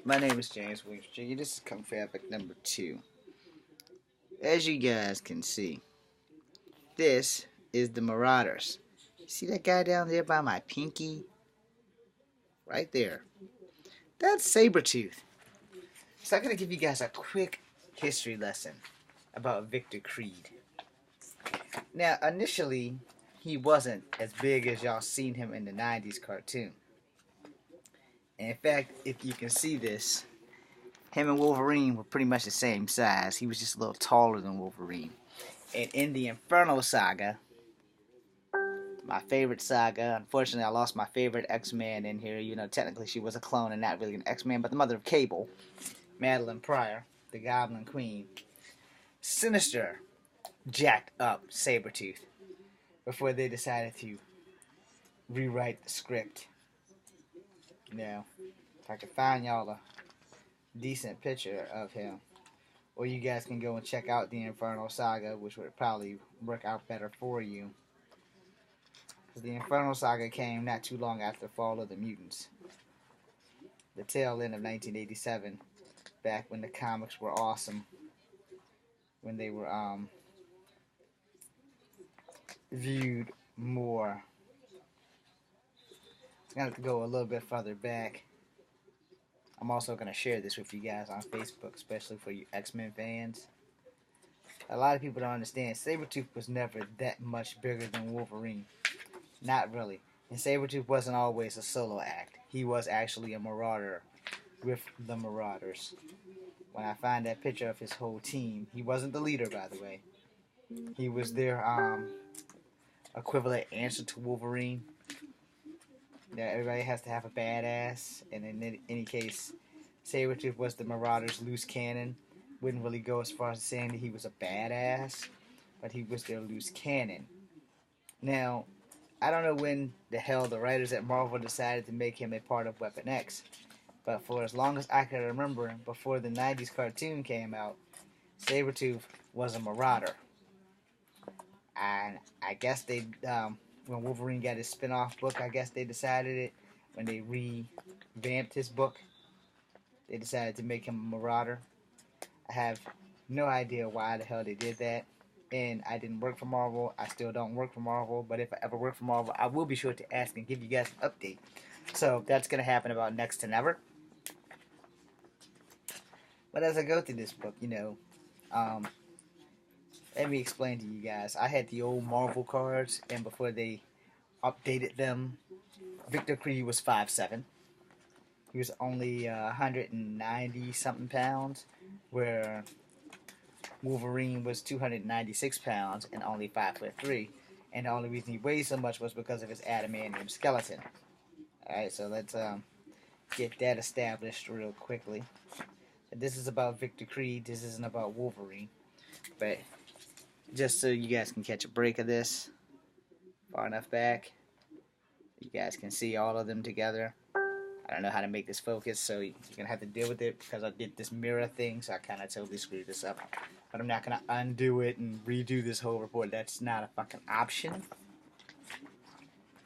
My name is James Williams Jr. This is Kung Fu Epic number 2. As you guys can see, this is the Marauders. See that guy down there by my pinky? Right there. That's Sabertooth. So I'm going to give you guys a quick history lesson about Victor Creed. Now, initially, he wasn't as big as y'all seen him in the 90s cartoon. And in fact, if you can see this, him and Wolverine were pretty much the same size. He was just a little taller than Wolverine. And in the Inferno Saga, my favorite saga, unfortunately I lost my favorite X-Man in here. You know, technically she was a clone and not really an X-Man, but the mother of Cable, Madeline Pryor, the Goblin Queen, Sinister jacked up Sabertooth before they decided to rewrite the script. Now, if I could find y'all a decent picture of him, or you guys can go and check out the Inferno Saga, which would probably work out better for you. The Inferno Saga came not too long after the fall of the mutants. The tail end of 1987, back when the comics were awesome. When they were viewed more. I'm going to have to go a little bit further back. I'm also going to share this with you guys on Facebook, especially for you X-Men fans. A lot of people don't understand, Sabertooth was never that much bigger than Wolverine. Not really. And Sabertooth wasn't always a solo act. He was actually a marauder with the Marauders. When I find that picture of his whole team, he wasn't the leader, by the way. He was their equivalent answer to Wolverine. Now, everybody has to have a badass, and in any case, Sabertooth was the Marauders' loose cannon. Wouldn't really go as far as saying that he was a badass, but he was their loose cannon. Now, I don't know when the hell the writers at Marvel decided to make him a part of Weapon X, but for as long as I can remember, before the 90s cartoon came out, Sabertooth was a marauder. And I guess they, when Wolverine got his spin-off book, I guess they decided it, when they revamped his book, they decided to make him a marauder. I have no idea why the hell they did that. And I didn't work for Marvel. I still don't work for Marvel. But if I ever work for Marvel, I will be sure to ask and give you guys an update. So that's going to happen about next to never. But as I go through this book, you know, let me explain to you guys. I had the old Marvel cards, and before they updated them, Victor Creed was 5'7". He was only 190 something pounds, where Wolverine was 296 pounds and only 5'3", and the only reason he weighed so much was because of his adamantium skeleton. Alright, so let's get that established real quickly. This is about Victor Creed, this isn't about Wolverine. But just so you guys can catch a break of this, far enough back, you guys can see all of them together. I don't know how to make this focus, so you're going to have to deal with it because I did this mirror thing, so I kind of totally screwed this up. But I'm not going to undo it and redo this whole report. That's not a fucking option.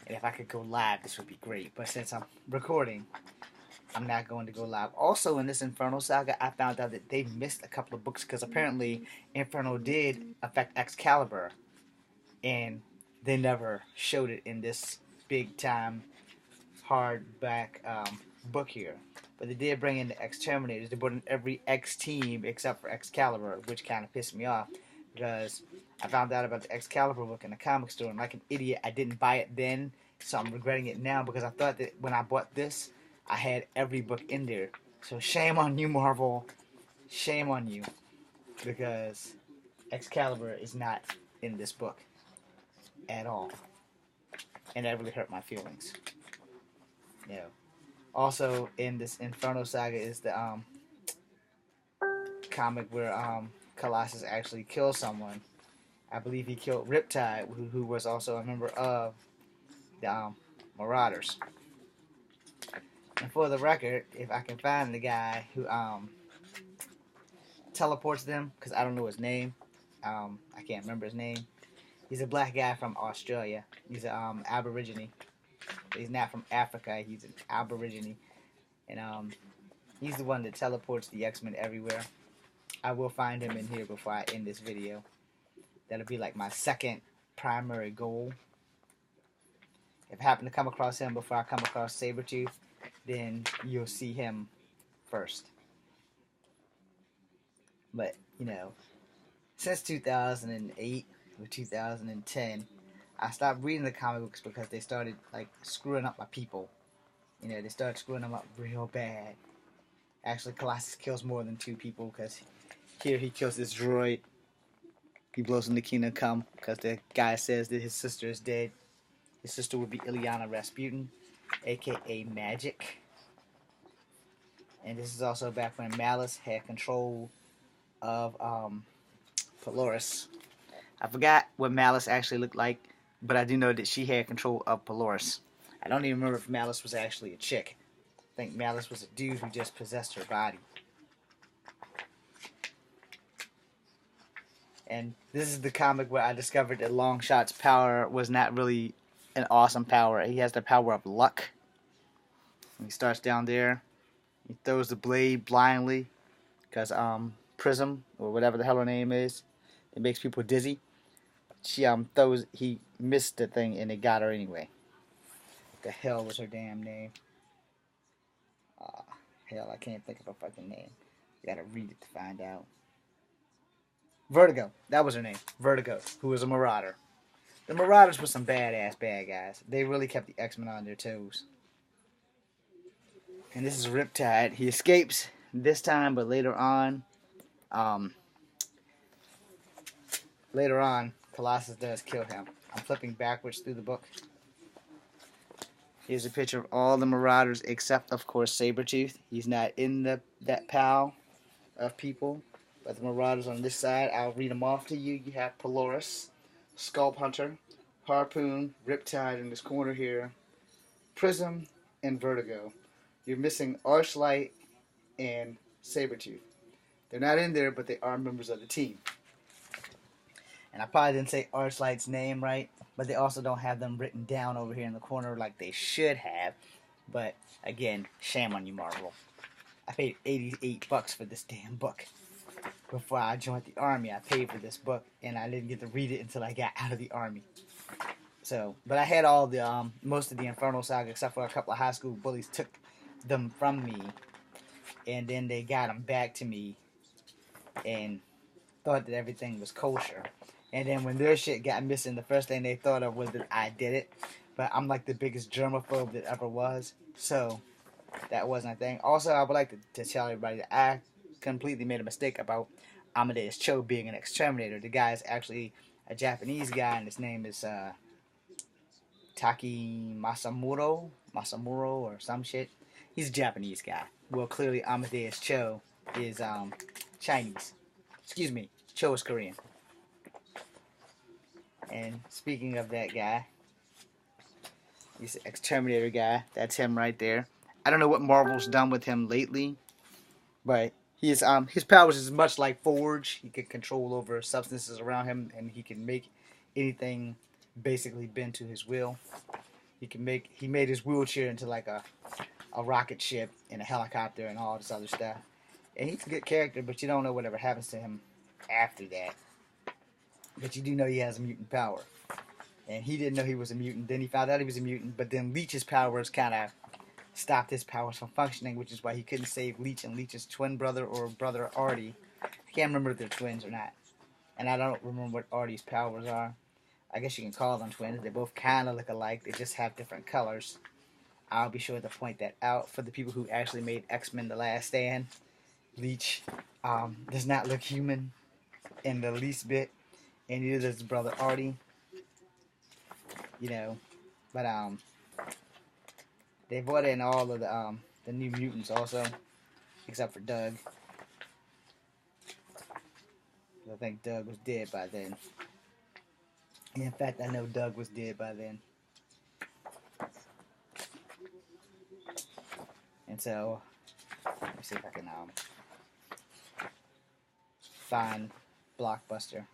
And if I could go live, this would be great. But since I'm recording, I'm not going to go live. Also, in this Inferno Saga, I found out that they missed a couple of books because apparently Inferno did affect Excalibur. And they never showed it in this big-time hardback book here. But they did bring in the X-Terminators. They brought in every X-team except for Excalibur, which kind of pissed me off because I found out about the Excalibur book in the comic store, and like an idiot, I didn't buy it then, so I'm regretting it now because I thought that when I bought this, I had every book in there. So shame on you, Marvel. Shame on you, because Excalibur is not in this book at all, and that really hurt my feelings. Yeah. Also, in this Inferno Saga is the comic where Colossus actually kills someone. I believe he killed Riptide, who was also a member of the Marauders. And for the record, if I can find the guy who teleports them, because I don't know his name, I can't remember his name. He's a black guy from Australia. He's an Aborigine. He's not from Africa. He's an Aborigine. And He's the one that teleports the X-Men everywhere. I will find him in here before I end this video. That'll be like my second primary goal. If I happen to come across him before I come across Sabertooth, then you'll see him first. But, you know, since 2008 or 2010, I stopped reading the comic books because they started, like, screwing up my people. You know, they started screwing them up real bad. Actually, Colossus kills more than 2 people because here he kills this droid. He blows in the Kingdom Come because the guy says that his sister is dead. His sister would be Ilyana Rasputin, aka Magic. And this is also back when Malice had control of Polaris. I forgot what Malice actually looked like, but I do know that she had control of Polaris. I don't even remember if Malice was actually a chick. I think Malice was a dude who just possessed her body. And this is the comic where I discovered that Longshot's power was not really an awesome power. He has the power of luck. He starts down there. He throws the blade blindly because Prism, or whatever the hell her name is, it makes people dizzy. He missed the thing and it got her anyway. What the hell was her damn name? Hell, I can't think of her fucking name. You gotta read it to find out. Vertigo. That was her name. Vertigo, who was a Marauder. The Marauders were some badass bad guys. They really kept the X-Men on their toes. And this is Riptide. He escapes this time, but later on, Colossus does kill him. I'm flipping backwards through the book. Here's a picture of all the Marauders except, of course, Sabertooth. He's not in that pile of people. But the Marauders on this side, I'll read them off to you. You have Polaris, Sculp Hunter, Harpoon, Riptide in this corner here, Prism, and Vertigo. You're missing Archlight and Sabertooth. They're not in there, but they are members of the team. And I probably didn't say Archlight's name right, but they also don't have them written down over here in the corner like they should have. But, again, shame on you, Marvel. I paid $88 for this damn book. Before I joined the army, I paid for this book, and I didn't get to read it until I got out of the army. So, but I had all the most of the Inferno Saga, except for a couple of high school bullies took them from me, and then they got them back to me, and thought that everything was kosher. And then when their shit got missing, the first thing they thought of was that I did it. But I'm like the biggest germaphobe that ever was, so that wasn't a thing. Also, I would like to tell everybody that I completely made a mistake about Amadeus Cho being an exterminator. The guy is actually a Japanese guy, and his name is Taki Masamuro or some shit. He's a Japanese guy. Well, clearly Amadeus Cho is Chinese. Excuse me, Cho is Korean. And speaking of that guy, he's the exterminator guy. That's him right there. I don't know what Marvel's done with him lately, but his powers is much like Forge. He can control over substances around him, and he can make anything basically bend to his will. He made his wheelchair into like a rocket ship and a helicopter and all this other stuff. And he's a good character, but you don't know whatever happens to him after that. But you do know he has a mutant power. And he didn't know he was a mutant. Then he found out he was a mutant, but then Leech's powers kind of stopped his powers from functioning, which is why he couldn't save Leech and Leech's twin brother or brother Artie. I can't remember if they're twins or not. And I don't remember what Artie's powers are. I guess you can call them twins. They both kind of look alike. They just have different colors. I'll be sure to point that out for the people who actually made X-Men The Last Stand. Leech does not look human in the least bit. And neither does his brother Artie. You know. But they brought in all of the new mutants also, except for Doug. I think Doug was dead by then. And in fact, I know Doug was dead by then. And so, let me see if I can find Blockbuster.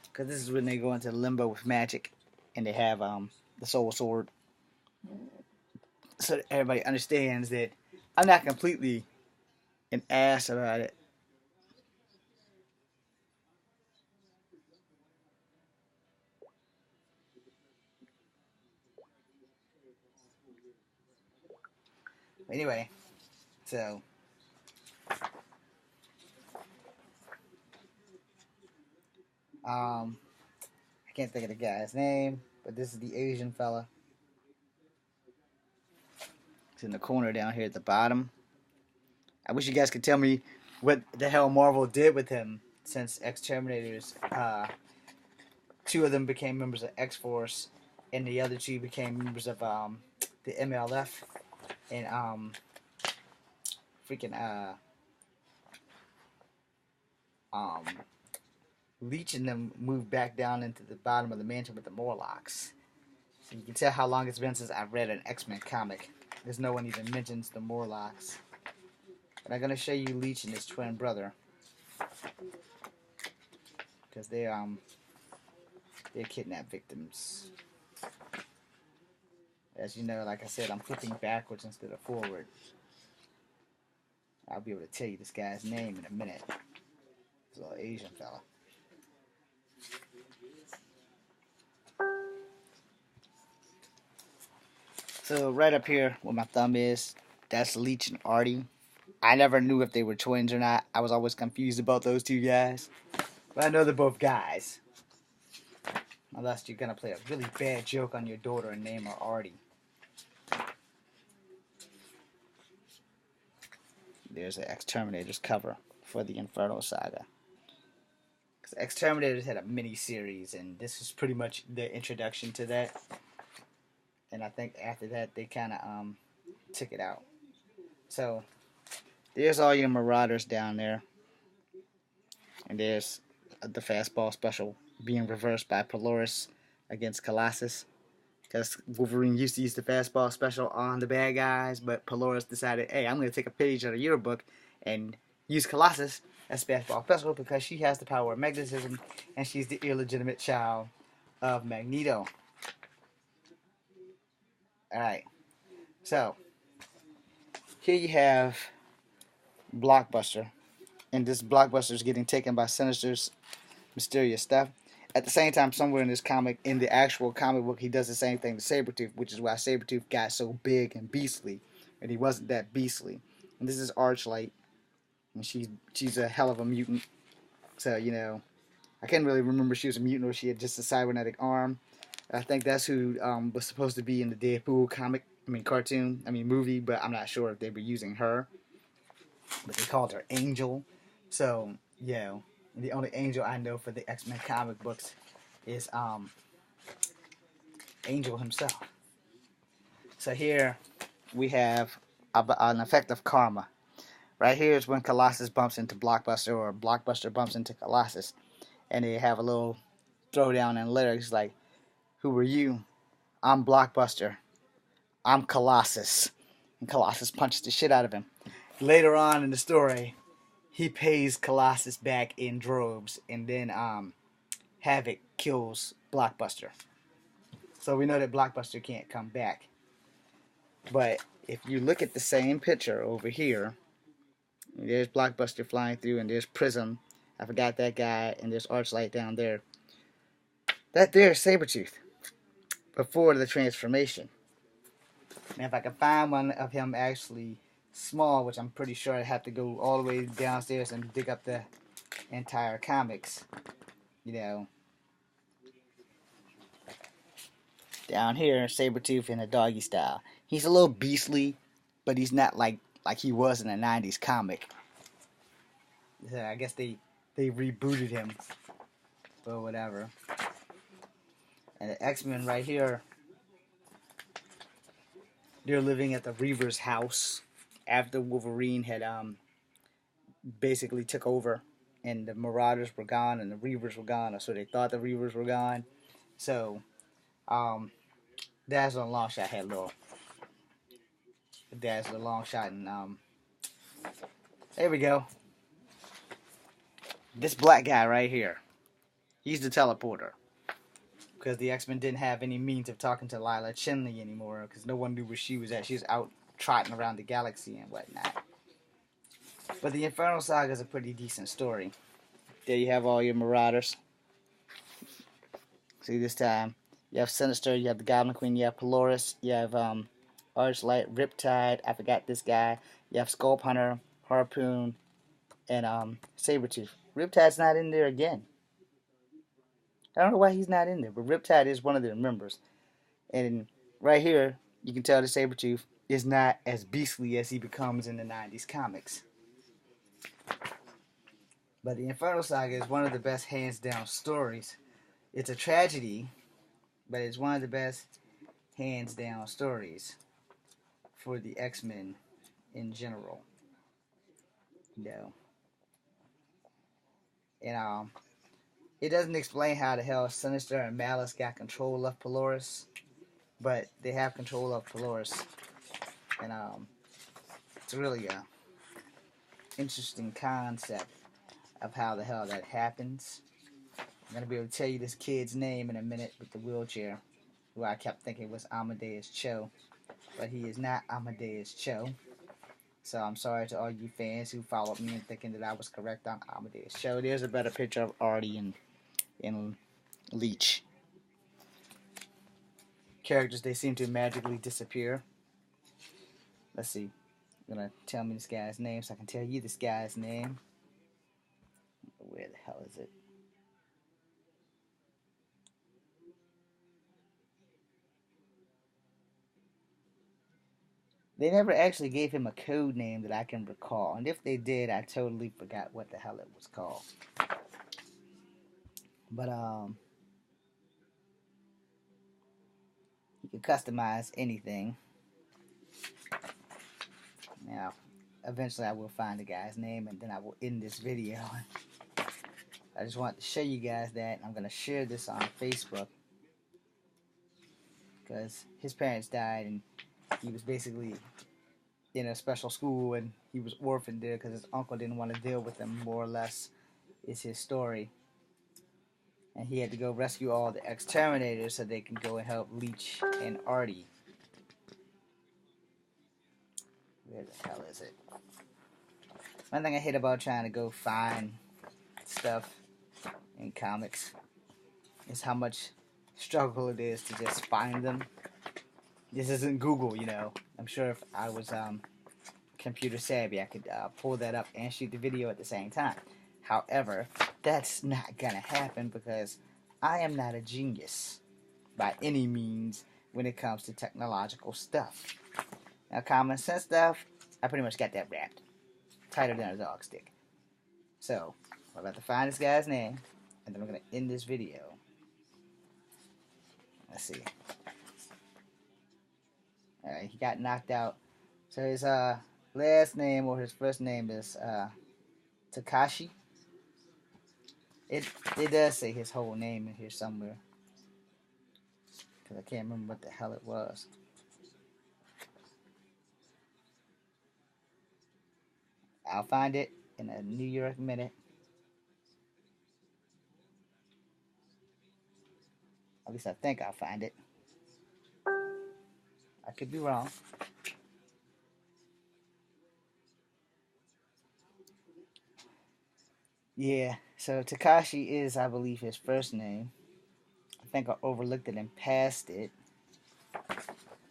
Because this is when they go into limbo with magic, and they have the Soul Sword. so that everybody understands that I'm not completely an ass about it. Anyway, so I can't think of the guy's name, but this is the Asian fella. It's in the corner down here at the bottom. I wish you guys could tell me what the hell Marvel did with him since Exterminators. Two of them became members of X-Force, and the other two became members of the MLF, and freaking um, Leech and them moved back down into the bottom of the mansion with the Morlocks. So you can tell how long it's been since I've read an X-Men comic. There's no one even mentions the Morlocks. But I'm gonna show you Leech and his twin brother, because they're kidnap victims. As you know, like I said, I'm flipping backwards instead of forward. I'll be able to tell you this guy's name in a minute. This little Asian fella. So right up here where my thumb is, that's Leech and Artie. I never knew if they were twins or not. I was always confused about those two guys. But I know they're both guys. Unless you're gonna play a really bad joke on your daughter and name her Artie. There's the Exterminators cover for the Inferno Saga. Because Exterminators had a mini-series, and this was pretty much the introduction to that. And I think after that, they kind of took it out. So, there's all your Marauders down there. And there's the fastball special being reversed by Polaris against Colossus. Because Wolverine used to use the fastball special on the bad guys, but Polaris decided, hey, I'm going to take a page out of your book and use Colossus as fastball special because she has the power of magnetism and she's the illegitimate child of Magneto. Alright, so here you have Blockbuster, and this Blockbuster is getting taken by Sinister's mysterious stuff. At the same time, somewhere in this comic, in the actual comic book, he does the same thing to Sabertooth, which is why Sabertooth got so big and beastly, and he wasn't that beastly. And this is Archlight, and she's a hell of a mutant. So, you know, I can't really remember if she was a mutant or she had just a cybernetic arm. I think that's who was supposed to be in the Deadpool movie, but I'm not sure if they were using her. But they called her Angel. So, you know, the only Angel I know for the X-Men comic books is Angel himself. So here we have an effect of karma. Right here is when Colossus bumps into Blockbuster, or Blockbuster bumps into Colossus, and they have a little throwdown in lyrics like, "Who are you? I'm Blockbuster. I'm Colossus." And Colossus punches the shit out of him. Later on in the story, he pays Colossus back in droves, and then Havoc kills Blockbuster. So we know that Blockbuster can't come back. But if you look at the same picture over here, there's Blockbuster flying through, and there's Prism. I forgot that guy, and there's Archlight down there. That there's Sabertooth before the transformation. And if I can find one of him actually small, which I'm pretty sure I'd have to go all the way downstairs and dig up the entire comics, you know. Down here, Sabertooth in a doggy style. He's a little beastly, but he's not like he was in a 90s comic. So I guess they rebooted him or whatever. And the X-Men right here, they're living at the Reaver's house after Wolverine had basically took over, and the Marauders were gone and the Reavers were gone, or so they thought the Reavers were gone. So Dazzler and Longshot had a little Dazzler, Longshot, and there we go. This black guy right here, he's the teleporter. because the X-Men didn't have any means of talking to Lila Chinley anymore because no one knew where she was at. She was out trotting around the galaxy and whatnot. But the Inferno Saga is a pretty decent story. There you have all your Marauders. See, this time you have Sinister, you have the Goblin Queen, you have Polaris, you have Archlight, Riptide, I forgot this guy, you have Sculp Hunter, Harpoon, and Sabertooth. Riptide's not in there again. I don't know why he's not in there, but Riptide is one of their members. And right here, you can tell that Sabertooth is not as beastly as he becomes in the 90s comics. But the Inferno Saga is one of the best hands down stories. It's a tragedy, but it's one of the best hands down stories for the X-Men in general. And it doesn't explain how the hell Sinister and Malice got control of Polaris, but they have control of Polaris. And it's really a interesting concept of how the hell that happens. I'm going to be able to tell you this kid's name in a minute with the wheelchair, who I kept thinking was Amadeus Cho, but he is not Amadeus Cho. So I'm sorry to all you fans who followed me and thinking that I was correct on Amadeus Cho. There's a better picture of Artie and Leech. Characters, they seem to magically disappear. Let's see. You're going to tell me this guy's name so I can tell you this guy's name. Where the hell is it? They never actually gave him a code name that I can recall. And if they did, I totally forgot what the hell it was called. But, you can customize anything. Now, eventually I will find the guy's name and then I will end this video. I just want to show you guys that. I'm going to share this on Facebook. Because his parents died and he was basically in a special school and he was orphaned there because his uncle didn't want to deal with him, more or less, is his story. And he had to go rescue all the exterminators so they can go and help Leech and Artie. Where the hell is it? One thing I hate about trying to go find stuff in comics is how much struggle it is to just find them. This isn't Google, you know. I'm sure if I was computer savvy, I could pull that up and shoot the video at the same time. However, that's not gonna happen because I am not a genius by any means when it comes to technological stuff. Now, common sense stuff, I pretty much got that wrapped. Tighter than a dog stick. So, I'm about to find this guy's name, and then I'm gonna end this video. Let's see. Alright, he got knocked out. So his last name or his first name is Takashi. It does say his whole name in here somewhere. Because I can't remember what the hell it was. I'll find it in a New York minute. At least I think I'll find it. I could be wrong. Yeah, so Takashi is, I believe, his first name. I think I overlooked it and passed it.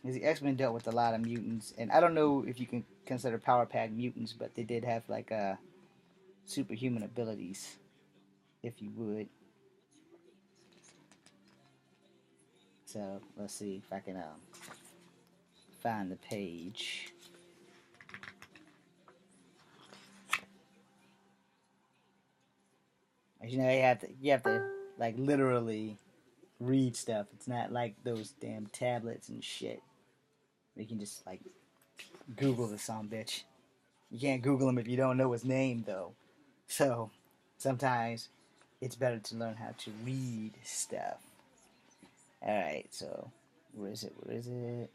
Because the X-Men dealt with a lot of mutants, and I don't know if you can consider Power Pack mutants, but they did have like superhuman abilities, if you would. So let's see if I can find the page. As you know, you have to like literally read stuff. It's not like those damn tablets and shit. You can just like Google this some bitch. You can't Google him if you don't know his name though. So sometimes it's better to learn how to read stuff. Alright, so where is it? Where is it?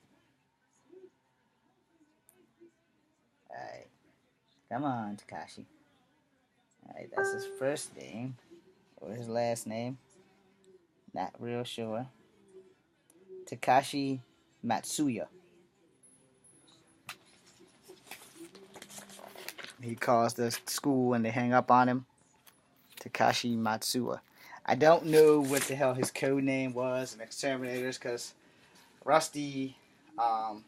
Alright. Come on, Takashi. Alright, that's his first name. Or his last name. Not real sure. Takashi Matsuya. He calls the school and they hang up on him. Takashi Matsuya. I don't know what the hell his code name was in Exterminators because Rusty, I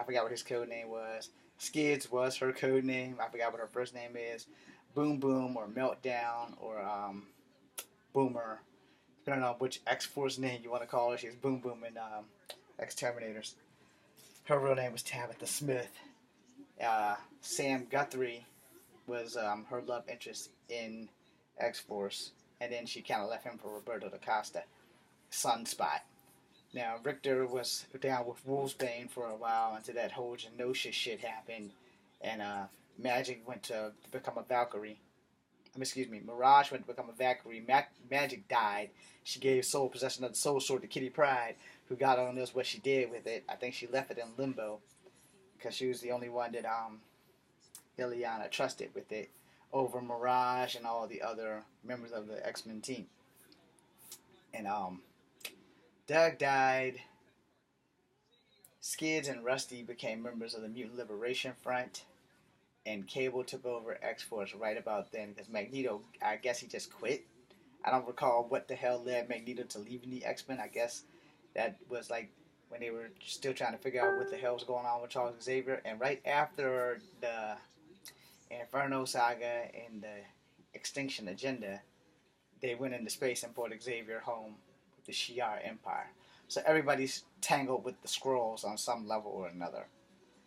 forgot what his code name was. Skids was her code name. I forgot what her first name is. Boom Boom or Meltdown or Boomer. Depending on which X-Force name you want to call her. She's Boom Boom in Exterminators. Her real name was Tabitha Smith. Sam Guthrie was her love interest in X-Force. And then she kind of left him for Roberto da Costa. Sunspot. Now, Richter was down with Wolfsbane for a while until that whole Genosha shit happened. And Magic went to become a Valkyrie. Mirage went to become a Valkyrie. Magic died. She gave soul possession of the soul sword to Kitty Pryde, who God only knows what she did with it. I think she left it in limbo because she was the only one that Ileana trusted with it over Mirage and all the other members of the X-Men team. And Doug died. Skids and Rusty became members of the Mutant Liberation Front. And Cable took over X-Force right about then because Magneto, I guess he just quit. I don't recall what the hell led Magneto to leaving the X-Men. I guess that was like when they were still trying to figure out what the hell was going on with Charles Xavier. And right after the Inferno Saga and the Extinction Agenda, they went into space and brought Xavier home with the Shi'ar Empire. So everybody's tangled with the Skrulls on some level or another.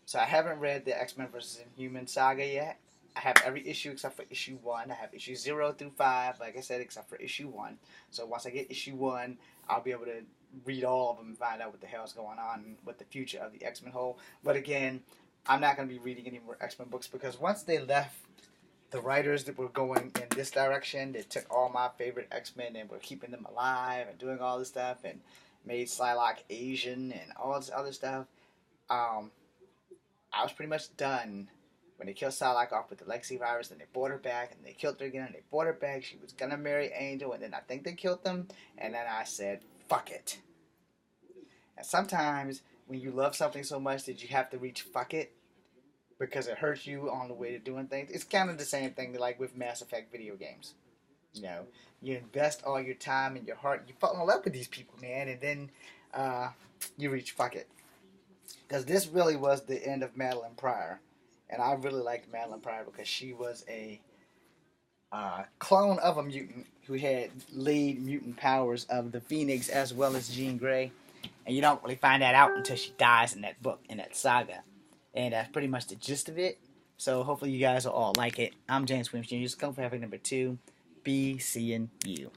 So I haven't read the X-Men vs. Inhuman saga yet. I have every issue except for issue 1. I have issues 0 through 5, like I said, except for issue 1. So once I get issue 1, I'll be able to read all of them and find out what the hell's going on and what the future of the X-Men hold. But again, I'm not going to be reading any more X-Men books because once they left the writers that were going in this direction, they took all my favorite X-Men and were keeping them alive and doing all this stuff and made Psylocke Asian and all this other stuff. I was pretty much done when they killed Psylocke off with the Lexi virus, and they brought her back, and they killed her again, and they brought her back. She was gonna marry Angel, and then I think they killed them, and then I said, fuck it. And sometimes, when you love something so much that you have to reach fuck it, because it hurts you on the way to doing things, it's kind of the same thing like with Mass Effect video games. You know, you invest all your time and your heart, you fall in love with these people, man, and then you reach fuck it. Because this really was the end of Madeline Pryor. And I really liked Madeline Pryor because she was a clone of a mutant who had lead mutant powers of the Phoenix as well as Jean Grey. And you don't really find that out until she dies in that book, in that saga. And that's pretty much the gist of it. So hopefully you guys will all like it. I'm James Williams Jr. Come for having number 2. Be seeing you.